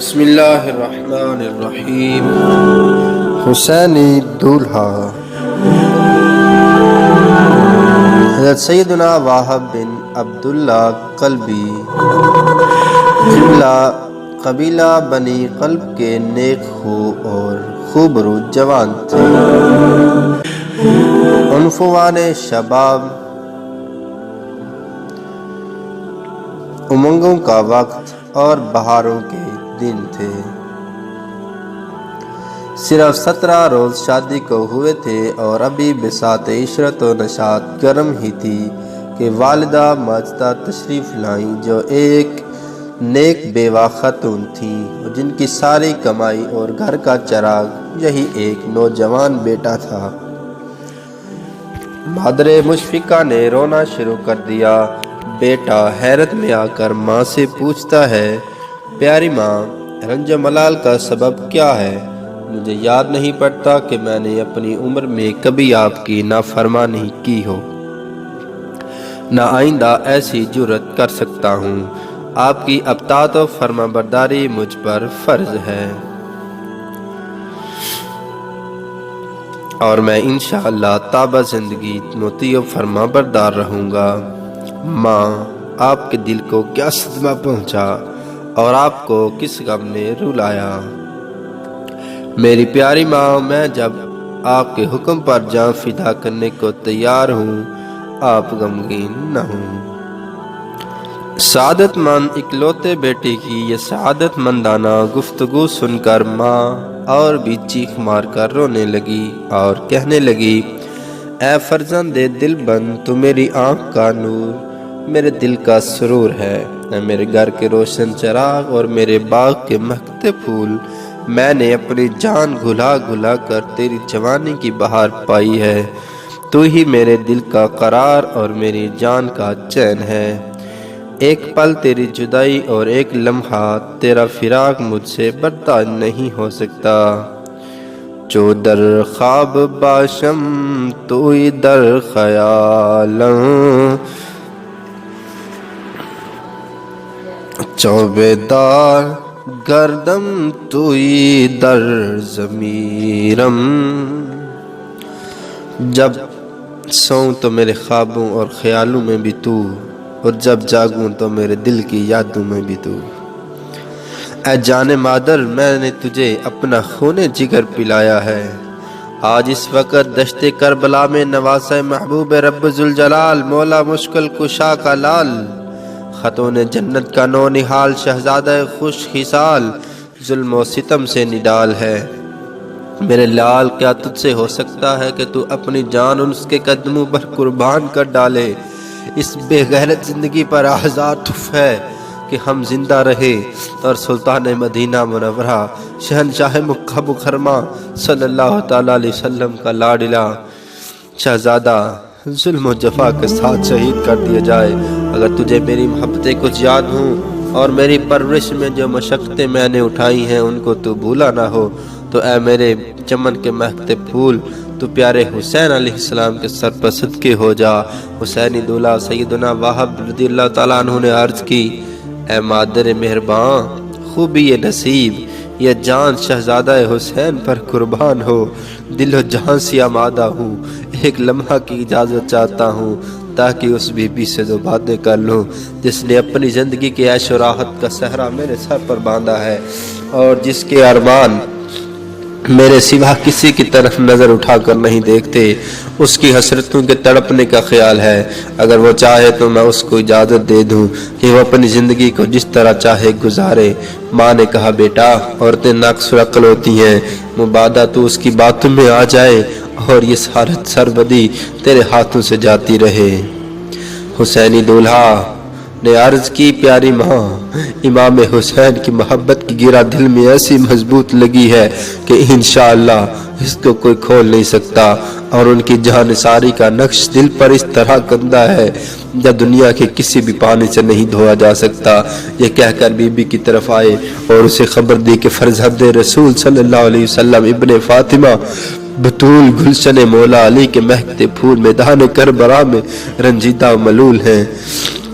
بسم اللہ الرحمن الرحیم۔ حسینی دولہا حضرت سیدنا واہب بن عبداللہ قلبی قبیلہ بنی قلب کے نیک خو اور خوبرو جوان تھے۔ عنفوان شباب، امنگوں کا وقت اور بہاروں کے دن تھے۔ صرف 17 روز شادی کو ہوئے تھے اور ابھی بساط عشرت و نشاط گرم ہی تھی کہ والدہ ماجدہ تشریف لائیں، جو ایک نیک بیوہ خاتون تھیں جن کی ساری کمائی اور گھر کا چراغ یہی ایک نوجوان بیٹا تھا۔ مادر مشفقہ نے رونا شروع کر دیا۔ بیٹا حیرت میں آ کر ماں سے پوچھتا ہے، پیاری ماں، رنج و ملال کا سبب کیا ہے؟ مجھے یاد نہیں پڑتا کہ میں نے اپنی عمر میں کبھی آپ کی نافرمانی کی ہو، نہ آئندہ ایسی جرأت کر سکتا ہوں۔ آپ کی اطاعت و فرما برداری مجھ پر فرض ہے اور میں انشاءاللہ تابع زندگی مطیع و فرما بردار رہوں گا۔ ماں، آپ کے دل کو کیا صدمہ پہنچا اور آپ کو کس غم نے رلایا؟ میری پیاری ماں، میں جب آپ کے حکم پر جان فدا کرنے کو تیار ہوں، آپ غمگین نہ ہوں۔ سعادت مند اکلوتے بیٹے کی یہ سعادت مندانہ گفتگو سن کر ماں اور بھی چیخ مار کر رونے لگی اور کہنے لگی، اے فرزند دل بند، تو میری آنکھ کا نور، میرے دل کا سرور ہے، میرے گھر کے روشن چراغ اور میرے باغ کے مہکتے پھول۔ میں نے اپنی جان گھلا گھلا کر تیری جوانی کی بہار پائی ہے۔ تو ہی میرے دل کا قرار اور میری جان کا چین ہے۔ ایک پل تیری جدائی اور ایک لمحہ تیرا فراق مجھ سے برداشت نہیں ہو سکتا۔ جو در خواب باشم توئی در خیالم، چو بیدار گردم توئی در ضمیرم۔ جب سوؤں تو میرے خوابوں اور خیالوں میں بھی تو، اور جب جاگوں تو میرے دل کی یادوں میں بھی تو۔ اے جان مادر، میں نے تجھے اپنا خون جگر پلایا ہے۔ آج اس وقت دشت کربلا میں نواسہ محبوب رب ذوالجلال، مولا مشکل کشا کا لال، خاتون جنت کا نو نہال، شہزادہ خوش خصال، ظلم و ستم سے نڈال ہے۔ میرے لال، کیا تجھ سے ہو سکتا ہے کہ تو اپنی جان ان کے قدموں پر قربان کر ڈالے؟ اس بے غیرت زندگی پر آزار تف ہے کہ ہم زندہ رہے اور سلطان مدینہ منورہ، شہنشاہ مکہ مکرمہ صلی اللہ تعالیٰ علیہ وسلم کا لاڈلا شہزادہ ظلم و جفا کے ساتھ شہید کر دیا جائے۔ اگر تجھے میری محبتیں کچھ یاد ہوں اور میری پرورش میں جو مشقتیں میں نے اٹھائی ہیں ان کو تو بھولا نہ ہو، تو اے میرے چمن کے مہکتے پھول، تو پیارے حسین علیہ السلام کے سر پر صدقے ہو جا۔ حسینی دولہا سیدنا واہب رضی اللہ تعالیٰ عنہ نے عرض کی، اے مادر مہربان، خوبی یہ نصیب، یہ جان شہزادہ حسین پر قربان ہو۔ دل و جان سے آمادہ ہوں، ایک لمحہ کی اجازت چاہتا ہوں تاکہ اس بی بی سے دو باتیں کر لوں جس نے اپنی زندگی کے عیش و راحت کا صحرا میرے سر پر باندھا ہے اور جس کے ارمان میرے سوا کسی کی طرف نظر اٹھا کر نہیں دیکھتے۔ اس کی حسرتوں کے تڑپنے کا خیال ہے۔ اگر وہ چاہے تو میں اس کو اجازت دے دوں کہ وہ اپنی زندگی کو جس طرح چاہے گزارے۔ ماں نے کہا، بیٹا، عورتیں ناقص عقل ہوتی ہیں، مبادا تو اس کی باتوں میں آ جائے اور یہ سربدی تیرے ہاتھوں سے جاتی رہے۔ حسینی دولہا نے عرض کی، پیاری ماں، امام حسین کی محبت کی گرہ دل میں ایسی مضبوط لگی ہے کہ انشاءاللہ اس کو کوئی کھول نہیں سکتا، اور ان کی جانثاری کا نقش دل پر اس طرح گندہ ہے جو دنیا کے کسی بھی پانی سے نہیں دھویا جا سکتا۔ یہ کہہ کر بی بی کی طرف آئے اور اسے خبر دی کہ فرزند رسول صلی اللہ علیہ وسلم ابن فاطمہ بطول گلشن مولا علی کے مہکتے پھول میدان کربلا میں رنجیدہ و ملول ہیں۔